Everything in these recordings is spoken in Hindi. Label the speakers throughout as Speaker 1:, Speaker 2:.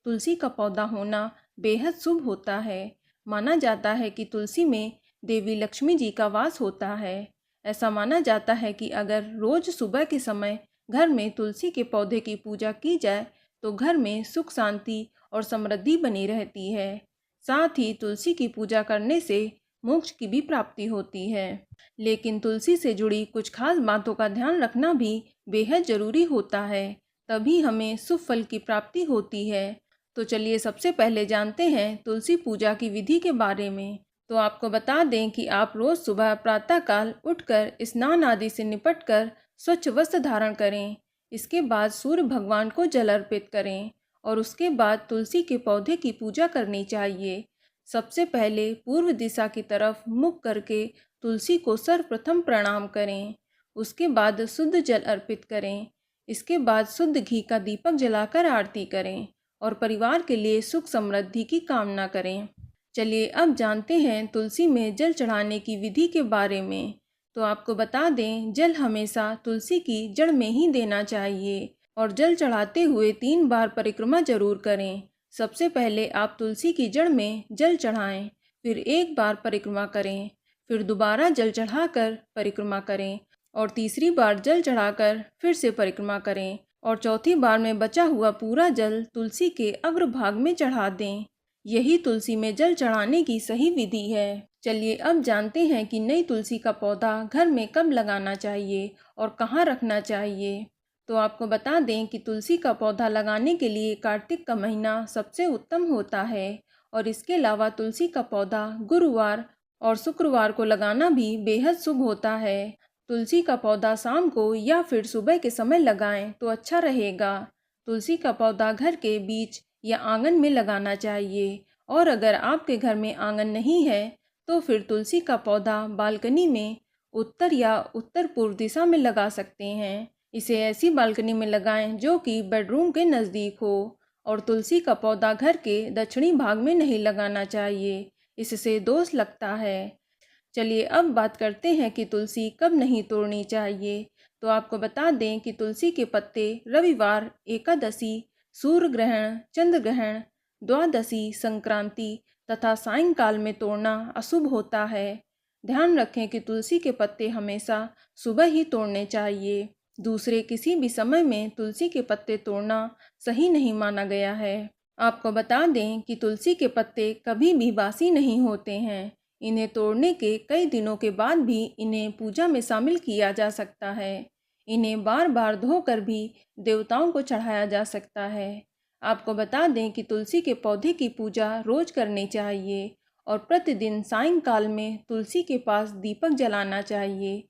Speaker 1: तुलसी का पौधा होना बेहद शुभ होता है। माना जाता है कि तुलसी में देवी लक्ष्मी जी का वास होता है। ऐसा माना जाता है कि अगर रोज सुबह के समय घर में तुलसी के पौधे की पूजा की जाए तो घर में सुख शांति और समृद्धि बनी रहती है। साथ ही तुलसी की पूजा करने से मोक्ष की भी प्राप्ति होती है। लेकिन तुलसी से जुड़ी कुछ खास बातों का ध्यान रखना भी बेहद जरूरी होता है, तभी हमें शुभ फल की प्राप्ति होती है। तो चलिए सबसे पहले जानते हैं तुलसी पूजा की विधि के बारे में। तो आपको बता दें कि आप रोज सुबह प्रातःकाल उठकर स्नान आदि से निपटकर स्वच्छ वस्त्र धारण करें। इसके बाद सूर्य भगवान को जल अर्पित करें और उसके बाद तुलसी के पौधे की पूजा करनी चाहिए। सबसे पहले पूर्व दिशा की तरफ मुख करके तुलसी को सर्वप्रथम प्रणाम करें। उसके बाद शुद्ध जल अर्पित करें। इसके बाद शुद्ध घी का दीपक जलाकर आरती करें और परिवार के लिए सुख समृद्धि की कामना करें। चलिए अब जानते हैं तुलसी में जल चढ़ाने की विधि के बारे में। तो आपको बता दें, जल हमेशा तुलसी की जड़ में ही देना चाहिए और जल चढ़ाते हुए 3 बार परिक्रमा जरूर करें। सबसे पहले आप तुलसी की जड़ में जल चढ़ाएं, फिर 1 बार परिक्रमा करें, फिर दोबारा जल चढ़ाकर परिक्रमा करें और तीसरी बार जल चढ़ाकर फिर से परिक्रमा करें और चौथी बार में बचा हुआ पूरा जल तुलसी के अग्रभाग में चढ़ा दें। यही तुलसी में जल चढ़ाने की सही विधि है। चलिए अब जानते हैं कि नई तुलसी का पौधा घर में कब लगाना चाहिए और कहाँ रखना चाहिए। तो आपको बता दें कि तुलसी का पौधा लगाने के लिए कार्तिक का महीना सबसे उत्तम होता है और इसके अलावा तुलसी का पौधा गुरुवार और शुक्रवार को लगाना भी बेहद शुभ होता है। तुलसी का पौधा शाम को या फिर सुबह के समय लगाएं तो अच्छा रहेगा। तुलसी का पौधा घर के बीच या आंगन में लगाना चाहिए और अगर आपके घर में आंगन नहीं है तो फिर तुलसी का पौधा बालकनी में उत्तर या उत्तर पूर्व दिशा में लगा सकते हैं। इसे ऐसी बालकनी में लगाएं जो कि बेडरूम के नज़दीक हो और तुलसी का पौधा घर के दक्षिणी भाग में नहीं लगाना चाहिए, इससे दोष लगता है। चलिए अब बात करते हैं कि तुलसी कब नहीं तोड़नी चाहिए। तो आपको बता दें कि तुलसी के पत्ते रविवार, एकादशी, सूर्य ग्रहण, चंद्र ग्रहण, द्वादशी, संक्रांति तथा सायंकाल में तोड़ना अशुभ होता है। ध्यान रखें कि तुलसी के पत्ते हमेशा सुबह ही तोड़ने चाहिए। दूसरे किसी भी समय में तुलसी के पत्ते तोड़ना सही नहीं माना गया है। आपको बता दें कि तुलसी के पत्ते कभी भी बासी नहीं होते हैं। इन्हें तोड़ने के कई दिनों के बाद भी इन्हें पूजा में शामिल किया जा सकता है। इन्हें बार बार धोकर भी देवताओं को चढ़ाया जा सकता है। आपको बता दें कि तुलसी के पौधे की पूजा रोज करनी चाहिए और प्रतिदिन सायंकाल में तुलसी के पास दीपक जलाना चाहिए।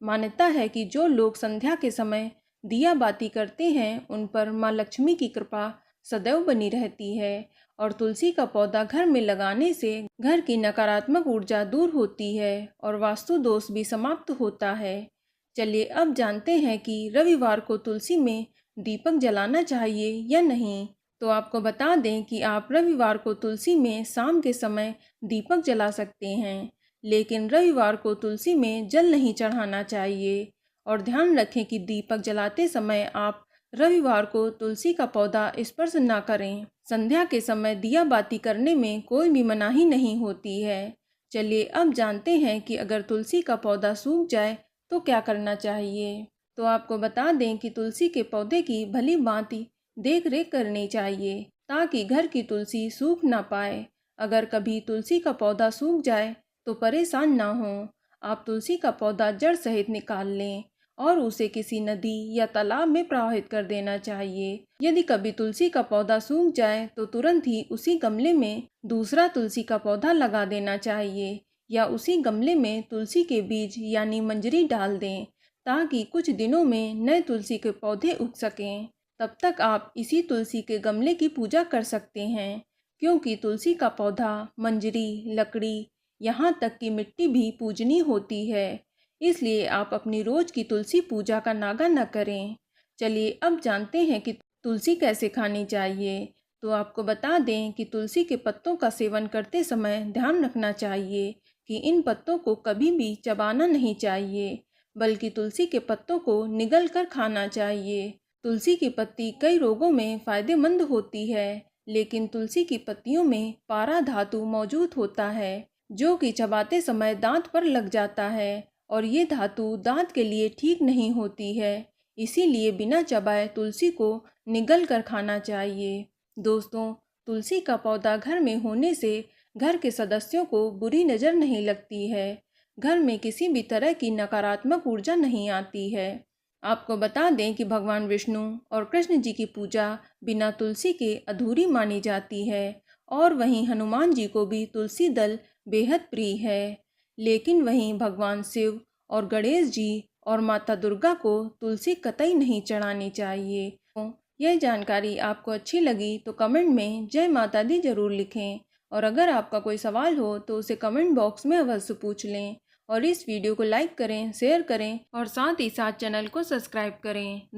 Speaker 1: मान्यता है कि जो लोग संध्या के समय दिया बाती करते हैं उन पर माँ लक्ष्मी की कृपा सदैव बनी रहती है और तुलसी का पौधा घर में लगाने से घर की नकारात्मक ऊर्जा दूर होती है और वास्तु दोष भी समाप्त होता है। चलिए अब जानते हैं कि रविवार को तुलसी में दीपक जलाना चाहिए या नहीं। तो आपको बता दें कि आप रविवार को तुलसी में शाम के समय दीपक जला सकते हैं, लेकिन रविवार को तुलसी में जल नहीं चढ़ाना चाहिए और ध्यान रखें कि दीपक जलाते समय आप रविवार को तुलसी का पौधा स्पर्श ना करें। संध्या के समय दिया बाती करने में कोई भी मनाही नहीं होती है। चलिए अब जानते हैं कि अगर तुलसी का पौधा सूख जाए तो क्या करना चाहिए। तो आपको बता दें कि तुलसी के पौधे की भली भांति देख रेख करनी चाहिए ताकि घर की तुलसी सूख ना पाए। अगर कभी तुलसी का पौधा सूख जाए तो परेशान ना हो। आप तुलसी का पौधा जड़ सहित निकाल लें और उसे किसी नदी या तालाब में प्रवाहित कर देना चाहिए। यदि कभी तुलसी का पौधा सूख जाए तो तुरंत ही उसी गमले में दूसरा तुलसी का पौधा लगा देना चाहिए या उसी गमले में तुलसी के बीज यानी मंजरी डाल दें ताकि कुछ दिनों में नए तुलसी के पौधे उग सकें। तब तक आप इसी तुलसी के गमले की पूजा कर सकते हैं, क्योंकि तुलसी का पौधा, मंजरी, लकड़ी, यहाँ तक कि मिट्टी भी पूजनीय होती है। इसलिए आप अपनी रोज की तुलसी पूजा का नागा न करें। चलिए अब जानते हैं कि तुलसी कैसे खानी चाहिए। तो आपको बता दें कि तुलसी के पत्तों का सेवन करते समय ध्यान रखना चाहिए कि इन पत्तों को कभी भी चबाना नहीं चाहिए, बल्कि तुलसी के पत्तों को निगल कर खाना चाहिए। तुलसी की पत्ती कई रोगों में फायदेमंद होती है, लेकिन तुलसी की पत्तियों में पारा धातु मौजूद होता है, जो कि चबाते समय दांत पर लग जाता है और ये धातु दांत के लिए ठीक नहीं होती है। इसीलिए बिना चबाए तुलसी को निगल कर खाना चाहिए। दोस्तों, तुलसी का पौधा घर में होने से घर के सदस्यों को बुरी नज़र नहीं लगती है। घर में किसी भी तरह की नकारात्मक ऊर्जा नहीं आती है। आपको बता दें कि भगवान विष्णु और कृष्ण जी की पूजा बिना तुलसी के अधूरी मानी जाती है और वहीं हनुमान जी को भी तुलसी दल बेहद प्रिय है। लेकिन वहीं भगवान शिव और गणेश जी और माता दुर्गा को तुलसी कतई नहीं चढ़ानी चाहिए। तो यह जानकारी आपको अच्छी लगी तो कमेंट में जय माता दी जरूर लिखें और अगर आपका कोई सवाल हो तो उसे कमेंट बॉक्स में अवश्य पूछ लें और इस वीडियो को लाइक करें, शेयर करें और साथ ही साथ चैनल को सब्सक्राइब करें।